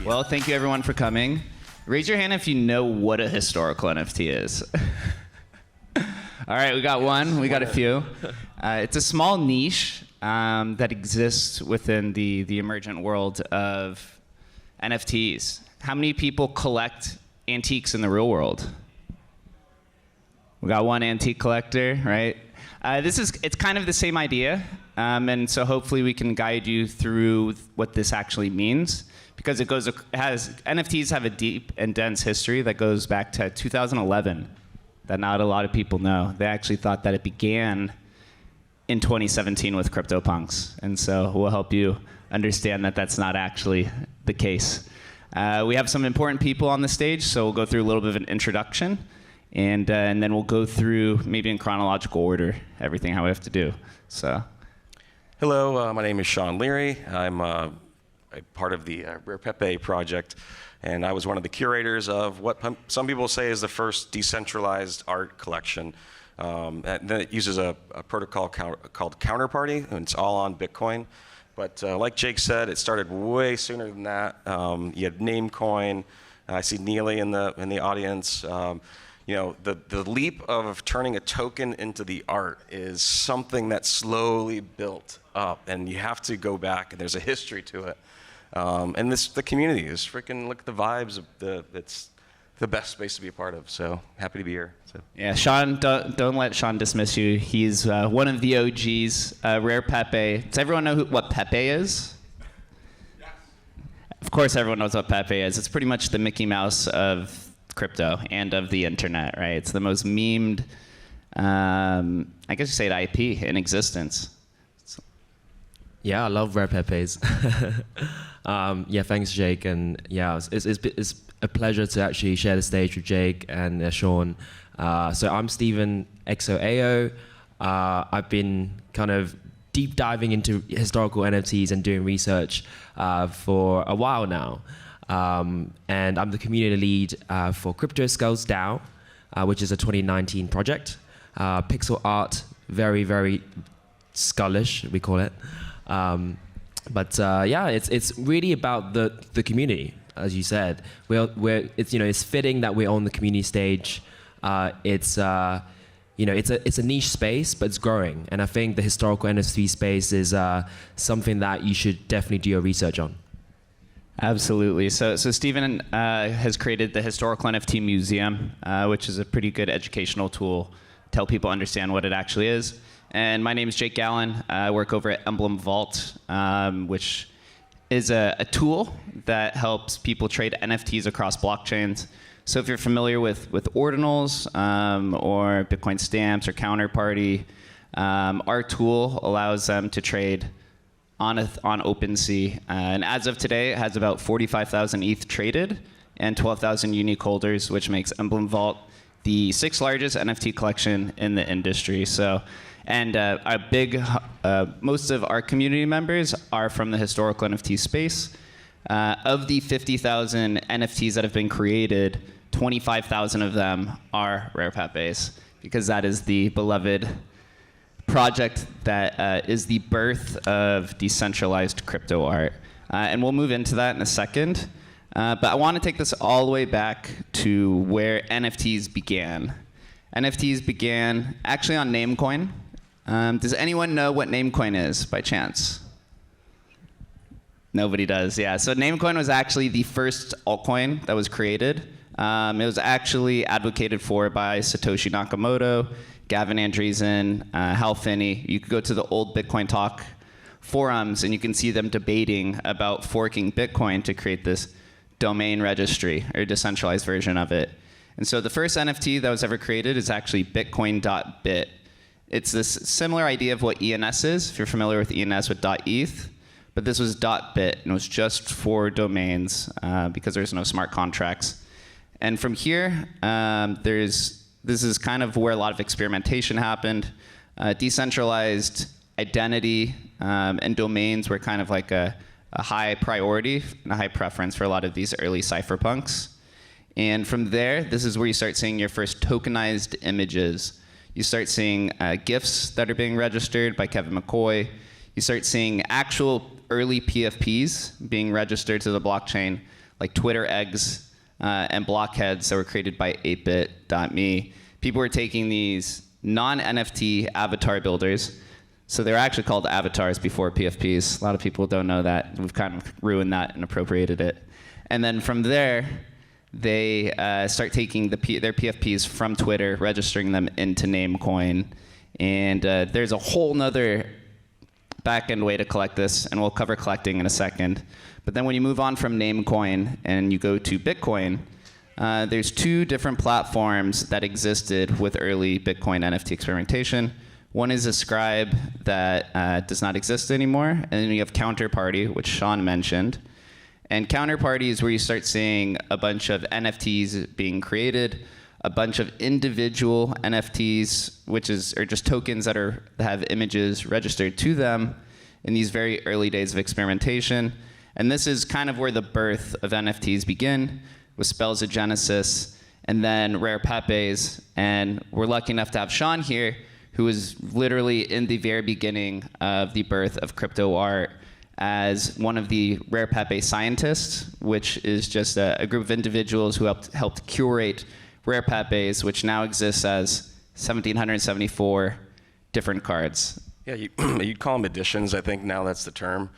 Well, thank you everyone for coming. Raise your hand if you know what a historical NFT is. All right, we got one, we got a few. It's a small niche that exists within the emergent world of NFTs. How many people collect antiques in the real world? We got one antique collector, right? It's kind of the same idea, and so hopefully we can guide you through what this actually means, because NFTs have a deep and dense history that goes back to 2011 that not a lot of people know. They actually thought that it began in 2017 with CryptoPunks, and so we'll help you understand that that's not actually the case. We have some important people on the stage, so we'll go through a little bit of an introduction, and then we'll go through, maybe in chronological order, everything how we have to do. So, hello, my name is Shawn Leary. I'm a part of the Rare Pepes project, and I was one of the curators of what some people say is the first decentralized art collection. And then it uses a protocol called Counterparty, and it's all on Bitcoin. But like Jake said, it started way sooner than that. You had Namecoin. I see Neely in the audience. You know, the leap of turning a token into the art is something that slowly built up, and you have to go back, and there's a history to it. And the community is freaking, look at the vibes of it's the best space to be a part of. So happy to be here. So. Yeah, Shawn, don't let Shawn dismiss you. He's one of the OGs, Rare Pepes. Does everyone know what Pepe is? Yes. Of course everyone knows what Pepe is. It's pretty much the Mickey Mouse of crypto and of the internet, right? It's the most memed, I guess you say it, IP in existence. Yeah, I love Rare Pepes. Yeah, thanks, Jake. And yeah, it's a pleasure to actually share the stage with Jake and Shawn. So I'm Steven, XOAO. I've been kind of deep diving into historical NFTs and doing research for a while now. And I'm the community lead for Crypto Skulls DAO, which is a 2019 project. Pixel art, very, very skullish, we call it. Yeah, it's really about the community, as you said. It's fitting that we're on the community stage. It's a niche space, but it's growing. And I think the historical NFT space is something that you should definitely do your research on. Absolutely. So Steven has created the Historical NFT Museum, which is a pretty good educational tool to help people understand what it actually is. And my name is Jake Gallen. I work over at Emblem Vault, which is a tool that helps people trade NFTs across blockchains. So if you're familiar with ordinals or Bitcoin stamps or Counterparty, our tool allows them to trade on OpenSea. And as of today, it has about 45,000 ETH traded and 12,000 unique holders, which makes Emblem Vault the 6th largest NFT collection in the industry. So, and most of our community members are from the historical NFT space. Of the 50,000 NFTs that have been created, 25,000 of them are Rare Pepes, because that is the beloved project that is the birth of decentralized crypto art. And we'll move into that in a second. But I want to take this all the way back to where NFTs began. NFTs began actually on Namecoin. Does anyone know what Namecoin is by chance? Nobody does, yeah. So Namecoin was actually the first altcoin that was created. It was actually advocated for by Satoshi Nakamoto, Gavin Andreessen, Hal Finney. You could go to the old Bitcoin Talk forums and you can see them debating about forking Bitcoin to create this domain registry or decentralized version of it. And so the first NFT that was ever created is actually bitcoin.bit. It's this similar idea of what ENS is, if you're familiar with ENS with .eth, but this was .bit and it was just for domains because there's no smart contracts. And from here, this is kind of where a lot of experimentation happened. Decentralized identity and domains were kind of like a high priority and a high preference for a lot of these early cypherpunks. And from there, this is where you start seeing your first tokenized images. You start seeing GIFs that are being registered by Kevin McCoy. You start seeing actual early PFPs being registered to the blockchain, like Twitter eggs and blockheads that were created by 8bit.me. People were taking these non-NFT avatar builders. So they were actually called avatars before PFPs. A lot of people don't know that. We've kind of ruined that and appropriated it. And then from there, they start taking their PFPs from Twitter, registering them into Namecoin. And there's a whole nother back-end way to collect this, and we'll cover collecting in a second. But then when you move on from Namecoin and you go to Bitcoin, there's two different platforms that existed with early Bitcoin NFT experimentation. One is Ascribe that does not exist anymore, and then you have Counterparty, which Shawn mentioned. And Counterparty is where you start seeing a bunch of NFTs being created, a bunch of individual NFTs, which are just tokens that have images registered to them in these very early days of experimentation. And this is kind of where the birth of NFTs begin, with Spells of Genesis, and then Rare Pepes. And we're lucky enough to have Shawn here, who was literally in the very beginning of the birth of crypto art as one of the Rare Pepe scientists, which is just a group of individuals who helped curate Rare Pepes, which now exists as 1,774 different cards. Yeah, you'd call them editions. I think now that's the term.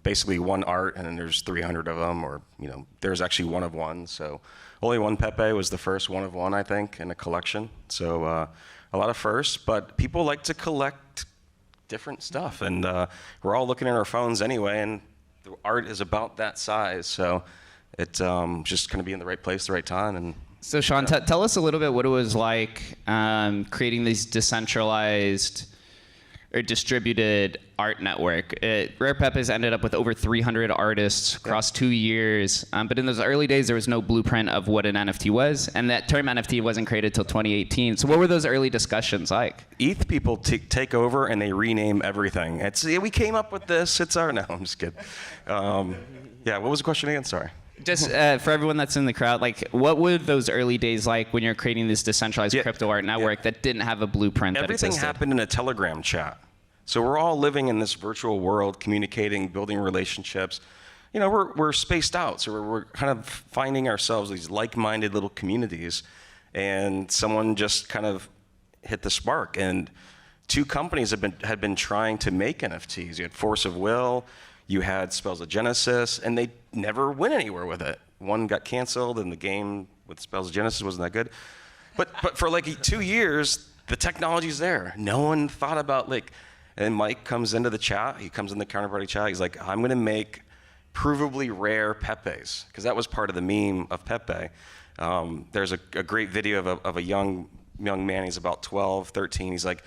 Basically one art, and then there's 300 of them, or there's actually one of one. So only one Pepe was the first one of one, I think, in a collection. So a lot of firsts, but people like to collect different stuff, and we're all looking at our phones anyway, and the art is about that size. So it's just going to be in the right place, the right time, and. So Shawn, tell us a little bit what it was like creating these decentralized or distributed art network. Rare Pepes ended up with over 300 artists across 2 years, but in those early days there was no blueprint of what an NFT was, and that term NFT wasn't created till 2018. So what were those early discussions like? ETH people take over and they rename everything. We came up with this, it's our, no, I'm just kidding. Yeah, what was the question again? Sorry. Just for everyone that's in the crowd, like, what were those early days like when you're creating this decentralized crypto art network that didn't have a blueprint that existed? Everything happened in a Telegram chat. So we're all living in this virtual world, communicating, building relationships. We're spaced out, so we're kind of finding ourselves these like-minded little communities, and someone just kind of hit the spark. And two companies had been trying to make NFTs. You had Force of Will, you had Spells of Genesis, and they never went anywhere with it. One got canceled, and the game with Spells of Genesis wasn't that good. But for like 2 years, the technology's there. No one thought about and Mike comes into the chat, he comes in the Counterparty chat, he's like, I'm gonna make provably rare Pepes, because that was part of the meme of Pepe. There's a great video of a young man, he's about 12, 13, he's like,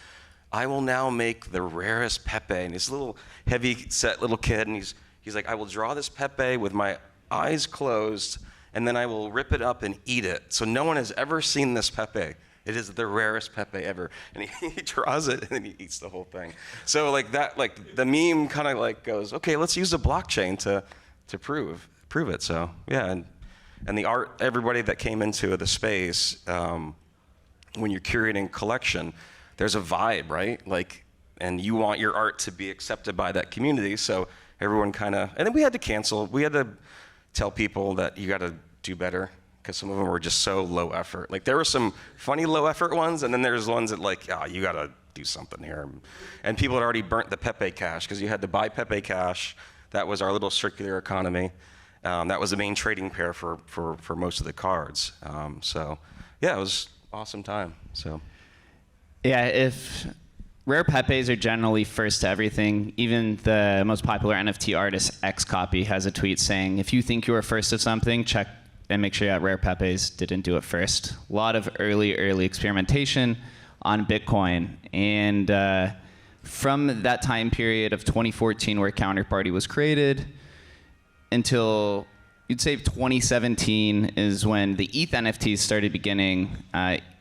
I will now make the rarest Pepe, and he's a little heavy-set little kid, and he's like, I will draw this Pepe with my eyes closed, and then I will rip it up and eat it. So no one has ever seen this Pepe. It is the rarest Pepe ever. And he draws it, and then he eats the whole thing. So the meme kind of goes, okay, let's use the blockchain to prove it. So yeah, and the art, everybody that came into the space, when you're curating collection, there's a vibe, right? And you want your art to be accepted by that community. So everyone and then we had to cancel. We had to tell people that you got to do better, because some of them were just so low effort. There were some funny low effort ones, and then there's ones that you gotta do something here. And people had already burnt the Pepe Cash, because you had to buy Pepe Cash. That was our little circular economy. That was the main trading pair for most of the cards. So yeah, it was an awesome time. So yeah, if Rare Pepes are generally first to everything. Even the most popular NFT artist, XCOPY, has a tweet saying, if you think you are first to something, check and make sure that Rare Pepes didn't do it first. A lot of early experimentation on Bitcoin. And from that time period of 2014 where Counterparty was created until, you'd say 2017 is when the ETH NFTs started beginning.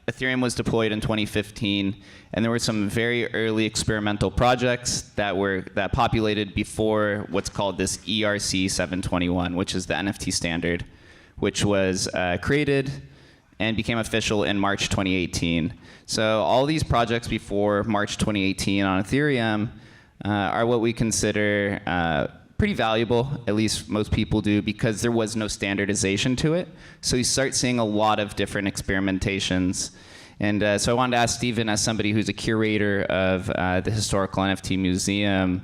Ethereum was deployed in 2015, and there were some very early experimental projects that populated before what's called this ERC 721, which is the NFT standard, which was created and became official in March 2018. So all these projects before March 2018 on Ethereum are what we consider pretty valuable, at least most people do, because there was no standardization to it. So you start seeing a lot of different experimentations. And so I wanted to ask Stephen, as somebody who's a curator of the Historical NFT Museum,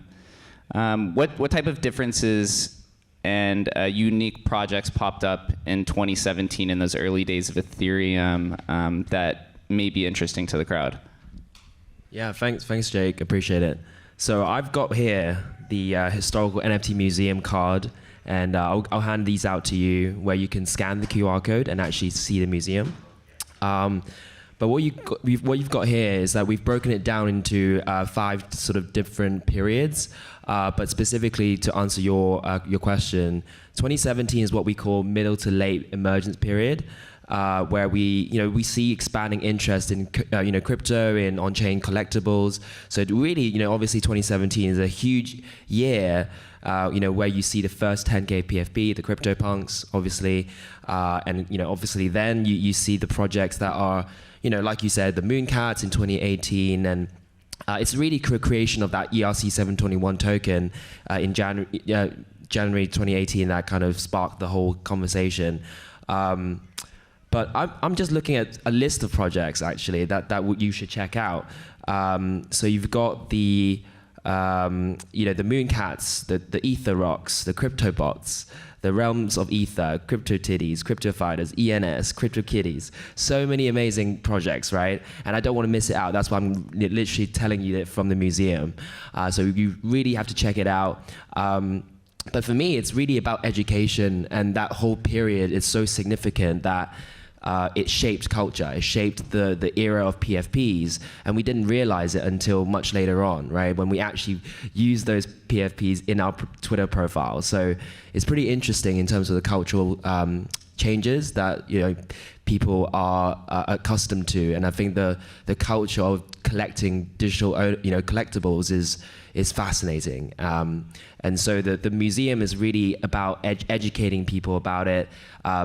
what type of differences and unique projects popped up in 2017 in those early days of Ethereum that may be interesting to the crowd? Yeah, thanks, Jake. Appreciate it. So I've got here the Historical NFT Museum card, and I'll hand these out to you where you can scan the QR code and actually see the museum. But what you've got here is that we've broken it down into 5 sort of different periods. But specifically to answer your question, 2017 is what we call middle to late emergence period, where we see expanding interest in crypto, in on-chain collectibles. So it really, obviously 2017 is a huge year. Where you see the first 10K PFP, the CryptoPunks, obviously, and obviously then you see the projects that are, like you said, the Mooncats in 2018, and it's really creation of that ERC 721 token in January 2018 that kind of sparked the whole conversation. But I'm just looking at a list of projects actually that you should check out. So you've got the the Mooncats, the Ether Rocks, the CryptoBots, the Realms of Ether, Crypto Titties, Crypto Fighters, ENS, Crypto Kitties. So many amazing projects, right? And I don't want to miss it out. That's why I'm literally telling you it from the museum. So you really have to check it out. But for me, it's really about education, and that whole period is so significant that it shaped culture. It shaped the era of PFPs, and we didn't realize it until much later on, right? When we actually used those PFPs in our Twitter profile. So it's pretty interesting in terms of the cultural changes that people are accustomed to, and I think the culture of collecting digital collectibles is fascinating. And so the museum is really about educating people about it,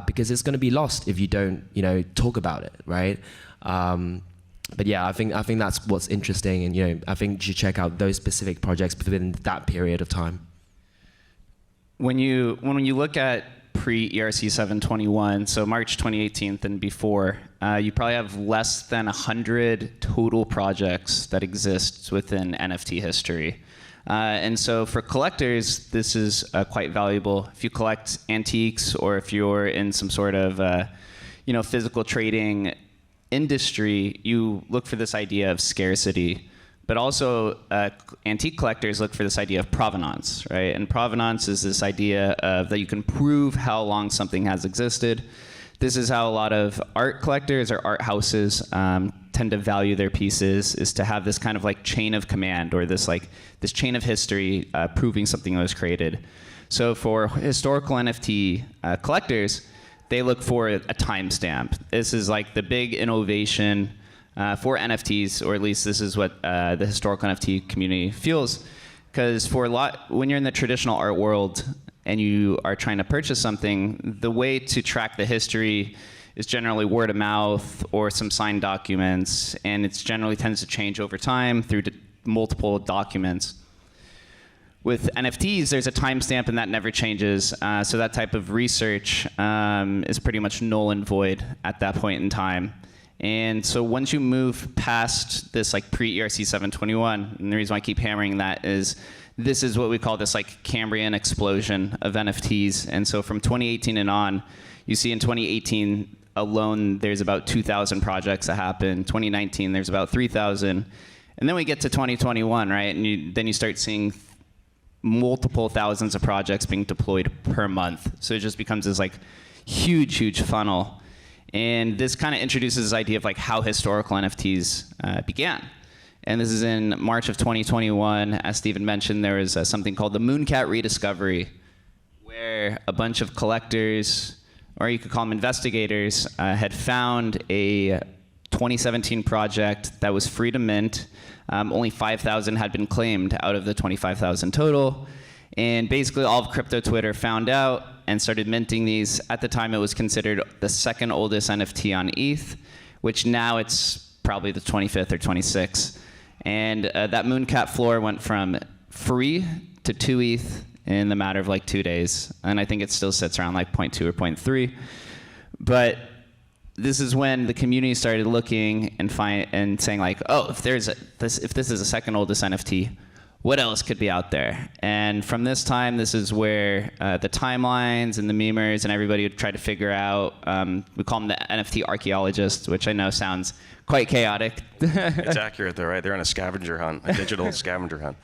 because it's going to be lost if you don't talk about it, right? But yeah, I think that's what's interesting, and I think you should check out those specific projects within that period of time. When you look at pre-ERC 721, so March 2018 and before, you probably have less than 100 total projects that exist within NFT history. And so for collectors, this is quite valuable. If you collect antiques, or if you're in some sort of physical trading industry, you look for this idea of scarcity. But also, antique collectors look for this idea of provenance, right? And provenance is this idea of that you can prove how long something has existed. This is how a lot of art collectors or art houses tend to value their pieces, is to have this kind of like chain of command, or this chain of history proving something was created. So for historical NFT collectors, they look for a timestamp. This is like the big innovation for NFTs, or at least this is what the historical NFT community feels. Because when you're in the traditional art world and you are trying to purchase something, the way to track the history is generally word of mouth or some signed documents, and it generally tends to change over time through multiple documents. With NFTs, there's a timestamp, and that never changes. So that type of research is pretty much null and void at that point in time. And so once you move past this like pre-ERC 721, and the reason why I keep hammering that is this is what we call this like Cambrian explosion of NFTs. And so from 2018 and on, you see in 2018 alone, there's about 2,000 projects that happen. 2019, there's about 3,000. And then we get to 2021, right? And then you start seeing multiple thousands of projects being deployed per month. So it just becomes this like huge funnel. And this kind of introduces this idea of like how historical NFTs began. And this is in March of 2021. As Stephen mentioned, there was something called the Mooncat Rediscovery, where a bunch of collectors, or you could call them investigators, had found a 2017 project that was free to mint. Only 5,000 had been claimed out of the 25,000 total. And basically all of crypto Twitter found out and started minting these. At the time, it was considered the second oldest NFT on ETH, which now it's probably the 25th or 26th. And that Mooncat floor went from free to 2 ETH, in the matter of like 2 days. And I think it still sits around like 0.2 or 0.3. But this is when the community started looking and saying like, oh, if this is the second oldest NFT, what else could be out there? And from this time, this is where the timelines and the memers and everybody would try to figure out, we call them the NFT archaeologists, which I know sounds quite chaotic. It's accurate though, right? They're on a scavenger hunt, a digital scavenger hunt.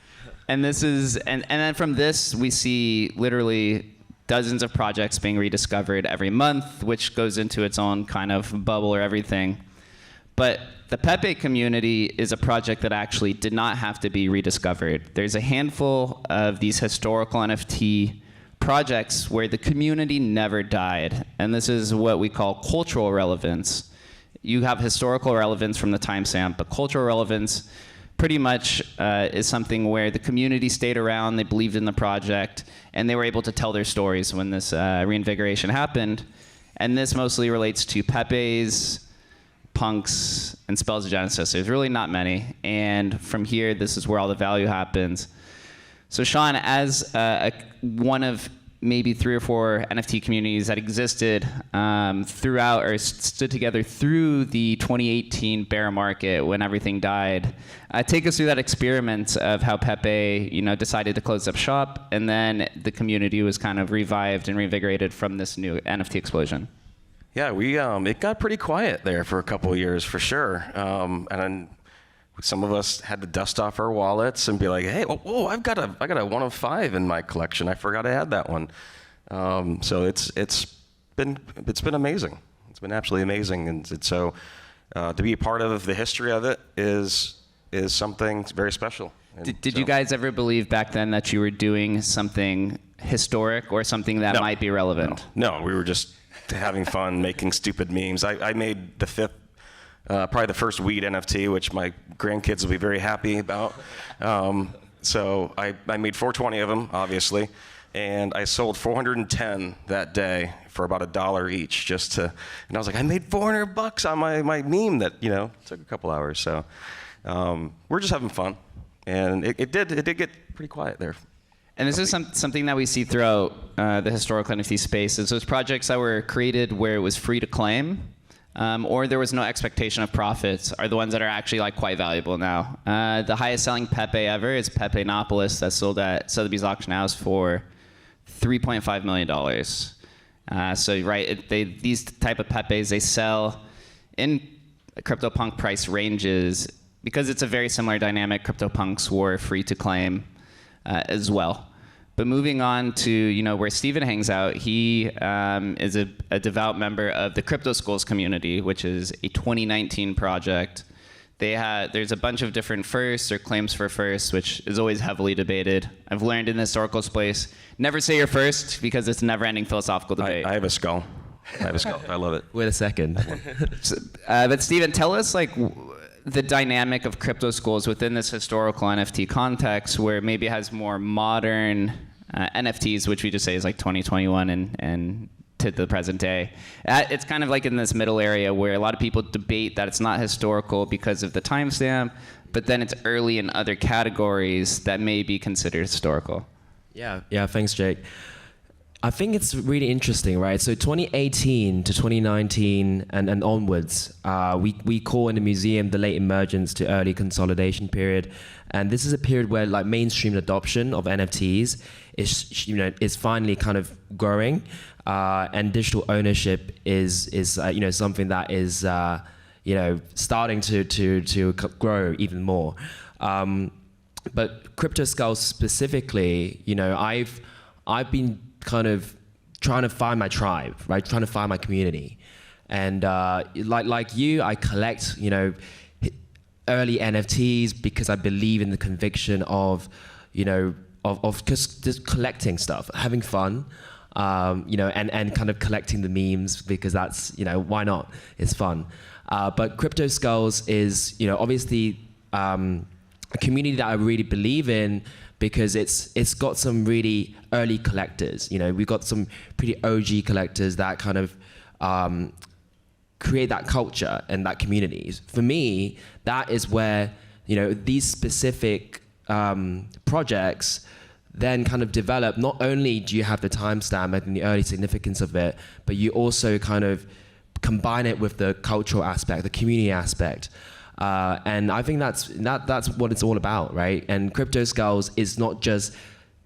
And then from this, we see literally dozens of projects being rediscovered every month, which goes into its own kind of bubble or everything. But the Pepe community is a project that actually did not have to be rediscovered. There's a handful of these historical NFT projects where the community never died. And this is what we call cultural relevance. You have historical relevance from the timestamp, but cultural relevance pretty much is something where the community stayed around, they believed in the project, and they were able to tell their stories when this reinvigoration happened. And this mostly relates to Pepes, punks, and spells of Genesis. There's really not many. And from here, this is where all the value happens. So Shawn, as one of maybe 3 or 4 NFT communities that existed throughout or stood together through the 2018 bear market when everything died, take us through that experiment of how Pepe, decided to close up shop, and then the community was kind of revived and reinvigorated from this new NFT explosion. Yeah, it got pretty quiet there for a couple of years for sure, and then some of us had to dust off our wallets and be like, hey, whoa, I got a 1 of 5 in my collection. I forgot I had that one. So it's been amazing. It's been absolutely amazing, and so to be a part of the history of it is something very special. Did you guys ever believe back then that you were doing something historic or something that might be relevant? No, we were just having fun making stupid memes. I made the 5th. Probably the first weed NFT, which my grandkids will be very happy about. So I made 420 of them, obviously, and I sold 410 that day for about $1 each, and I was like, I made $400 on my meme that took a couple hours. So we're just having fun, and it did get pretty quiet there. And this is something that we see throughout the historical NFT space. Is those projects that were created where it was free to claim. Or there was no expectation of profits are the ones that are actually like quite valuable now. The highest selling Pepe ever is Pepeopolis that sold at Sotheby's auction house for $3.5 million. So right, these type of Pepes, they sell in CryptoPunk price ranges because it's a very similar dynamic. CryptoPunks were free to claim as well. But moving on to where Steven hangs out, he is a devout member of the Crypto Schools community, which is a 2019 project. There's a bunch of different firsts or claims for firsts, which is always heavily debated. I've learned in the historical space, never say your first because it's a never-ending philosophical debate. I have a skull. I love it. Wait a second. But Steven, tell us the dynamic of crypto schools within this historical NFT context where maybe it has more modern NFTs, which we just say is like 2021 and to the present day. It's kind of like in this middle area where a lot of people debate that it's not historical because of the timestamp, but then it's early in other categories that may be considered historical. Yeah, thanks, Jake. I think it's really interesting, right? So 2018 to 2019 and onwards, we call in the museum the late emergence to early consolidation period. And this is a period where like mainstream adoption of NFTs is finally kind of growing, and digital ownership is something that is starting to grow even more. But crypto skulls specifically, I've been kind of trying to find my tribe, right? Trying to find my community. And like you, I collect, early NFTs because I believe in the conviction of just collecting stuff, having fun, and kind of collecting the memes because that's, why not? It's fun. But Crypto Skulls is, obviously a community that I really believe in because it's got some really early collectors. We've got some pretty OG collectors that kind of create that culture and that community. For me, that is where these specific projects, then kind of develop, not only do you have the timestamp and the early significance of it, but you also kind of combine it with the cultural aspect, the community aspect. And I think that's what it's all about, right? And Crypto Skulls is not just,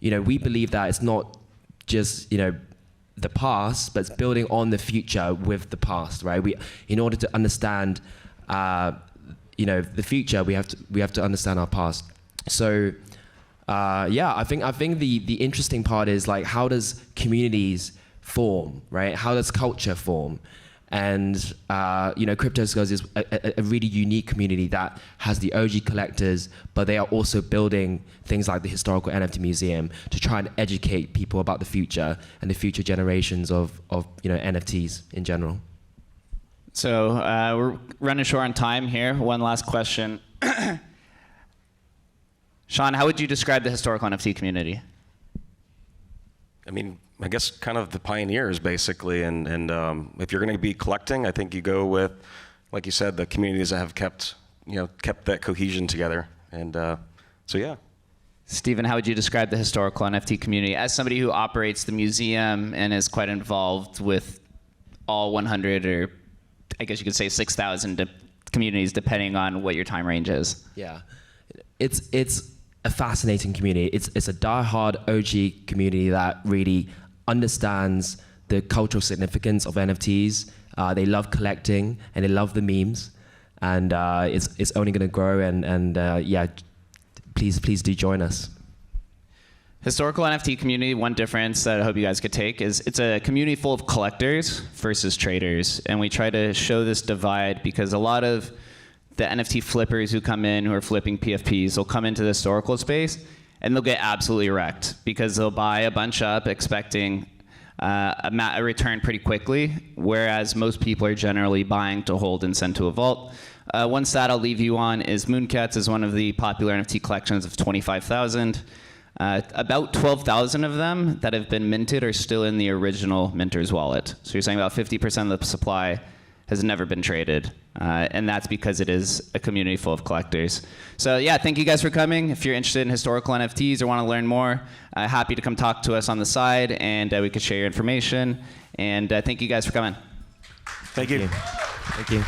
we believe that it's not just, the past, but it's building on the future with the past, right? In order to understand, the future, we have to understand our past. So, I think the interesting part is like, how does communities form, right? How does culture form? And Crypto Skulls is a really unique community that has the OG collectors, but they are also building things like the historical NFT museum to try and educate people about the future and the future generations of NFTs in general. So we're running short on time here. One last question. Shawn, how would you describe the historical NFT community? I mean, I guess kind of the pioneers, basically. And if you're going to be collecting, I think you go with, like you said, the communities that have kept that cohesion together. And so, yeah. Stephen, how would you describe the historical NFT community as somebody who operates the museum and is quite involved with all 100, or I guess you could say 6,000 communities, depending on what your time range is? Yeah, it's a fascinating community. It's a die-hard OG community that really understands the cultural significance of NFTs. They love collecting and they love the memes, and it's only going to grow. And please do join us. Historical NFT community, one difference that I hope you guys could take is it's a community full of collectors versus traders. And we try to show this divide because a lot of the NFT flippers who come in, who are flipping PFPs, will come into the historical space and they'll get absolutely wrecked because they'll buy a bunch up expecting a return pretty quickly, whereas most people are generally buying to hold and send to a vault. One stat I'll leave you on is Mooncats is one of the popular NFT collections of 25,000. About 12,000 of them that have been minted are still in the original minter's wallet. So you're saying about 50% of the supply has never been traded. And that's because it is a community full of collectors. So yeah, thank you guys for coming. If you're interested in historical NFTs or want to learn more, happy to come talk to us on the side, and we could share your information. And thank you guys for coming. Thank you. Thank you.